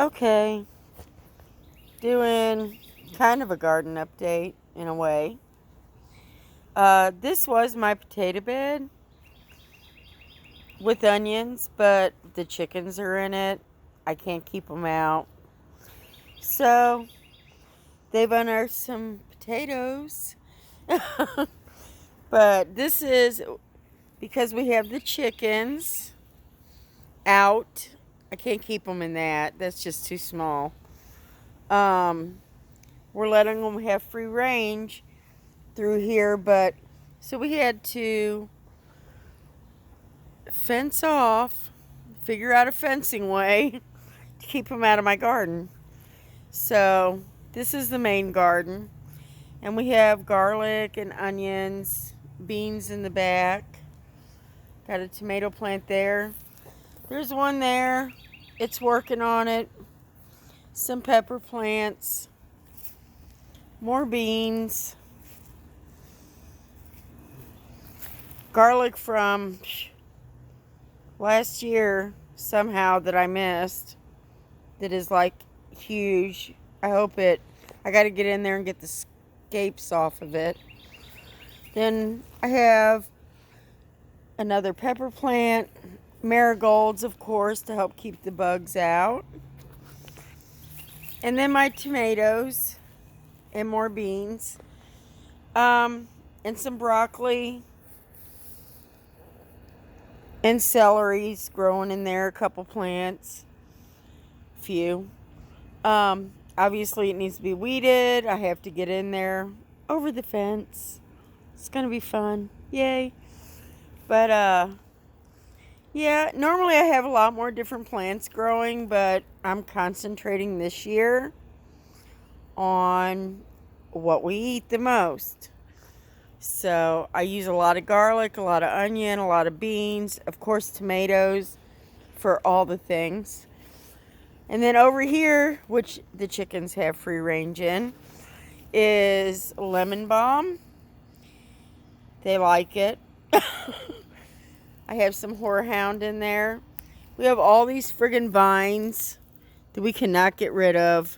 Okay, doing kind of a garden update in a way. This was my potato bed with onions, but the chickens are in it. I can't keep them out. So they've unearthed some potatoes. But this is because we have the chickens out. I can't keep them in that. That's just too small. We're letting them have free range through here, but so we had to fence off, figure out a fencing way to keep them out of my garden. So this is the main garden, and we have garlic and onions, beans in the back. Got a tomato plant there. There's one there. It's working on it. Some pepper plants. More beans. Garlic from last year somehow that I missed. That is like huge. I got to get in there and get the scapes off of it. Then I have another pepper plant. Marigolds, of course, to help keep the bugs out. And then my tomatoes and more beans. And some broccoli and celery's growing in there, a couple plants. Few. Obviously it needs to be weeded. I have to get in there over the fence. It's gonna be fun. Yay. But yeah, normally I have a lot more different plants growing, but I'm concentrating this year on what we eat the most. So I use a lot of garlic, a lot of onion, a lot of beans, of course tomatoes for all the things. And then over here, which the chickens have free range in, is lemon balm. They like it. I have some horehound in there. We have all these friggin' vines that we cannot get rid of.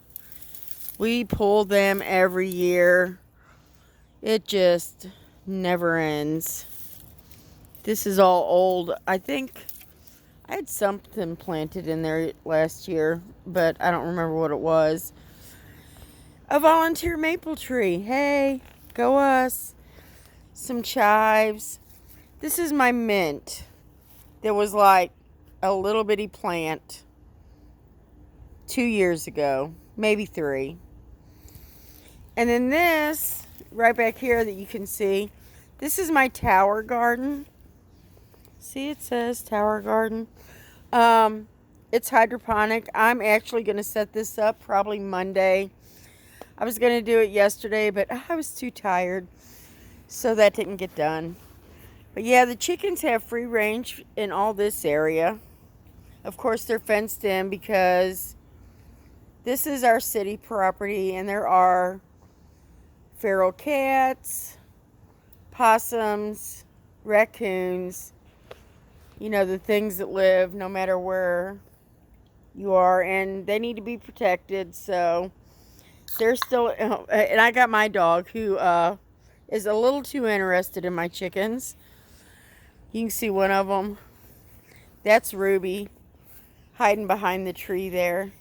We pull them every year. It just never ends. This is all old. I think I had something planted in there last year, but I don't remember what it was. A volunteer maple tree. Hey, go us. Some chives. This is my mint. There was like a little bitty plant 2 years ago, maybe 3. And then this, right back here that you can see, this is my tower garden. See, it says tower garden. It's hydroponic. I'm actually going to set this up probably Monday. I was going to do it yesterday, but I was too tired, so that didn't get done. But yeah, the chickens have free range in all this area. Of course, they're fenced in because this is our city property, and there are feral cats, possums, raccoons, you know, the things that live no matter where you are, and they need to be protected. So they're still, and I got my dog who is a little too interested in my chickens. You can see one of them. That's Ruby, hiding behind the tree there.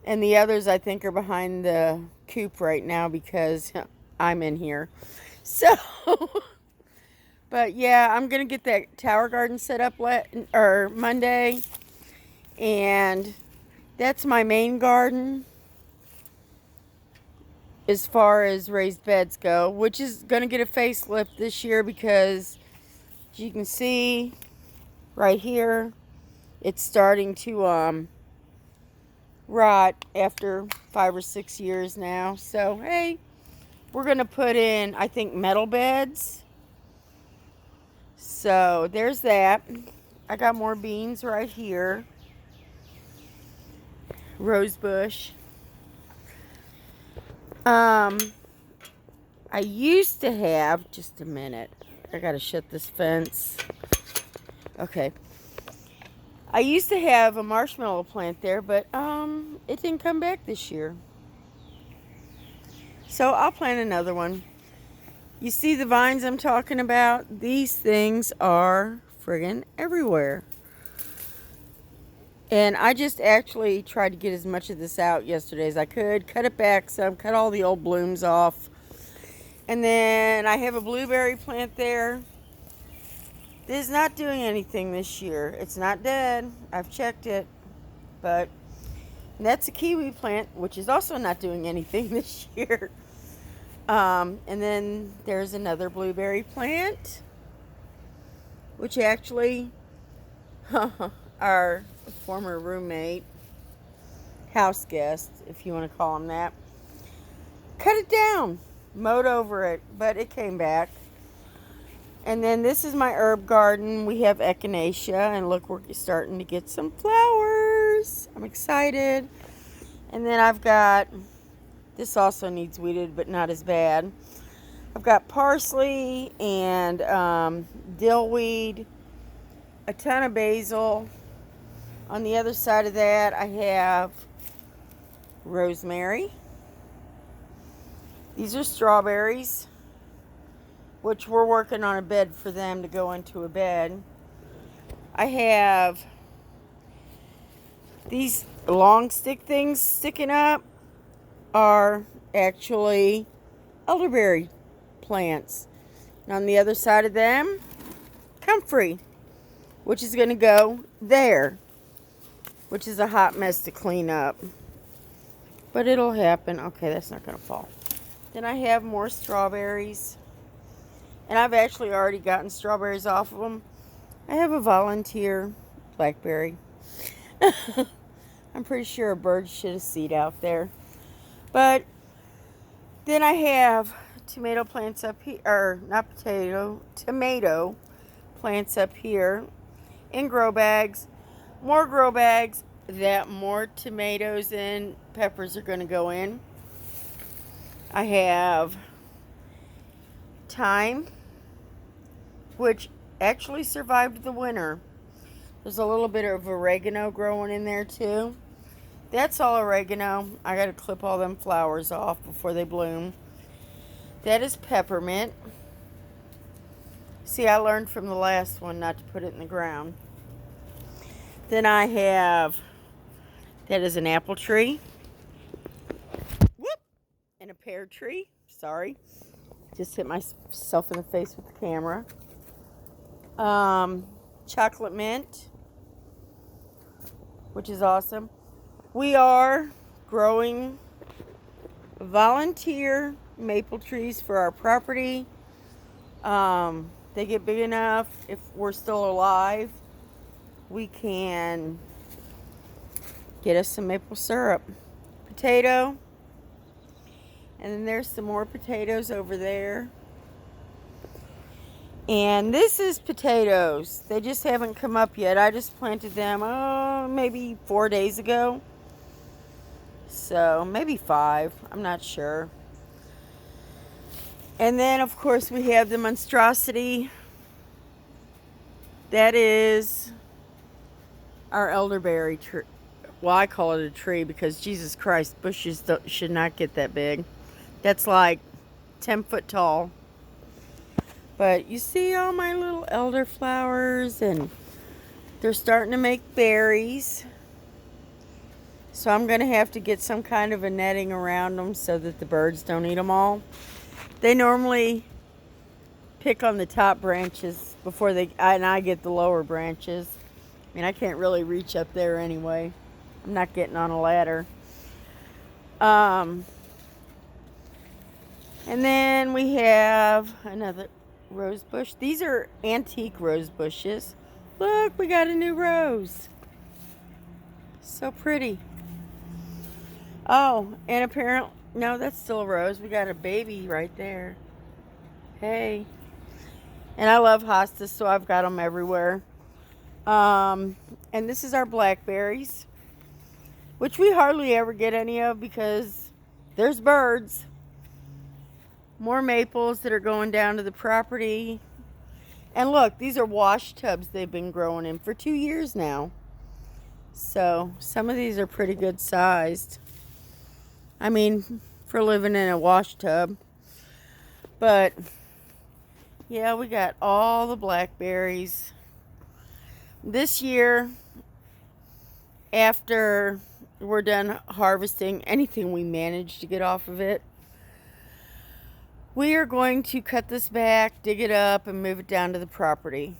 And the others, I think, are behind the coop right now because I'm in here. So, but yeah, I'm going to get that tower garden set up Monday. And that's my main garden as far as raised beds go, which is going to get a facelift this year because, as you can see right here, it's starting to rot after 5 or 6 years now. So, hey, we're going to put in, I think, metal beds. So, there's that. I got more beans right here. Rose bush. I used to have, just a minute, I gotta shut this fence. Okay. I used to have a marshmallow plant there, but it didn't come back this year. So I'll plant another one. You see the vines I'm talking about? These things are friggin' everywhere. And I just actually tried to get as much of this out yesterday as I could. Cut it back some, cut all the old blooms off. And then I have a blueberry plant there. This is not doing anything this year. It's not dead. I've checked it. But that's a kiwi plant, which is also not doing anything this year. And then there's another blueberry plant, which actually our former roommate, house guest, if you want to call him that, cut it down, mowed over it, but it came back. And then this is my herb garden. We have echinacea, and look, we're starting to get some flowers. I'm excited. And then I've got, this also needs weeded, but not as bad. I've got parsley and dillweed, a ton of basil. On the other side of that, I have rosemary. These are strawberries, which we're working on a bed for them to go into a bed. I have these long stick things sticking up are actually elderberry plants. And on the other side of them, comfrey, which is going to go there, which is a hot mess to clean up. But it'll happen. Okay, that's not going to fall. Then I have more strawberries. And I've actually already gotten strawberries off of them. I have a volunteer blackberry. I'm pretty sure a bird shit a seed out there. But then I have tomato plants up here, or not potato, tomato plants up here in grow bags. More grow bags that more tomatoes and peppers are going to go in. I have thyme, which actually survived the winter. There's a little bit of oregano growing in there too. That's all oregano. I got to clip all them flowers off before they bloom. That is peppermint. See, I learned from the last one not to put it in the ground. Then I have, that is an apple tree. Whoop! And a pear tree. Sorry. Just hit myself in the face with the camera. Chocolate mint, which is awesome. We are growing volunteer maple trees for our property. They get big enough, if we're still alive, we can get us some maple syrup. Potato. And then there's some more potatoes over there. And this is potatoes. They just haven't come up yet. I just planted them, maybe 4 days ago. So, maybe 5. I'm not sure. And then, of course, we have the monstrosity. That is our elderberry tree. Well, I call it a tree because, Jesus Christ, bushes should not get that big. That's like 10 foot tall. But you see all my little elder flowers, and they're starting to make berries. So I'm going to have to get some kind of a netting around them so that the birds don't eat them all. They normally pick on the top branches before and I get the lower branches. I mean, I can't really reach up there anyway. I'm not getting on a ladder. And then we have another rose bush. These are antique rose bushes. Look, we got a new rose. So pretty. Oh, and apparently, no, that's still a rose. We got a baby right there. Hey. And I love hostas, so I've got them everywhere. And this is our blackberries, which we hardly ever get any of because there's birds. More maples that are going down to the property. And look, these are wash tubs they've been growing in for 2 years now. So some of these are pretty good sized. I mean, for living in a wash tub. But yeah, we got all the blackberries. This year, after we're done harvesting anything we manage to get off of it, we are going to cut this back, dig it up, and move it down to the property.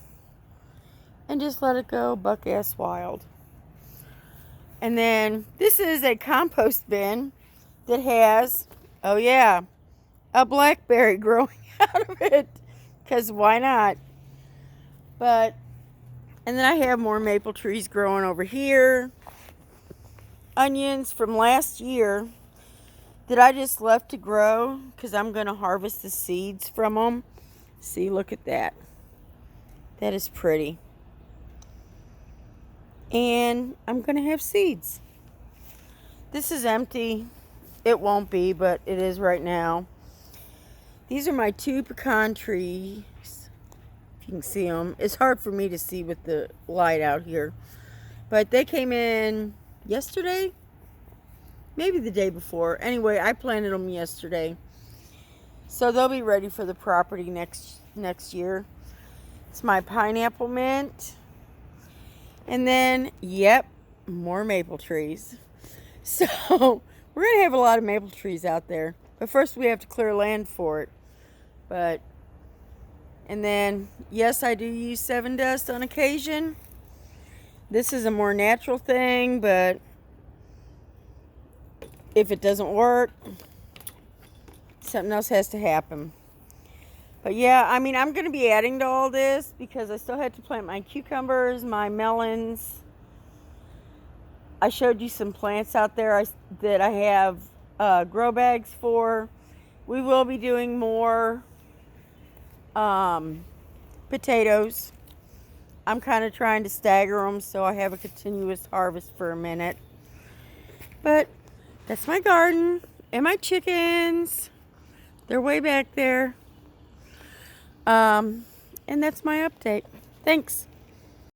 And just let it go buck-ass wild. And then this is a compost bin that has, oh yeah, a blackberry growing out of it. Because why not? But, and then I have more maple trees growing over here. Onions from last year that I just left to grow because I'm going to harvest the seeds from them. See, look at that. That is pretty. And I'm going to have seeds. This is empty. It won't be, but it is right now. These are my 2 pecan trees. If you can see them. It's hard for me to see with the light out here. But they came in yesterday? Maybe the day before. Anyway, I planted them yesterday. So they'll be ready for the property next year. It's my pineapple mint. And then, yep, more maple trees. So we're going to have a lot of maple trees out there. But first we have to clear land for it. But, and then, yes, I do use 7 Dust on occasion. This is a more natural thing, but if it doesn't work, something else has to happen. But yeah, I mean, I'm going to be adding to all this because I still had to plant my cucumbers, my melons. I showed you some plants out there that I have grow bags for. We will be doing more potatoes. I'm kind of trying to stagger them so I have a continuous harvest for a minute. But that's my garden and my chickens. They're way back there. And that's my update. Thanks.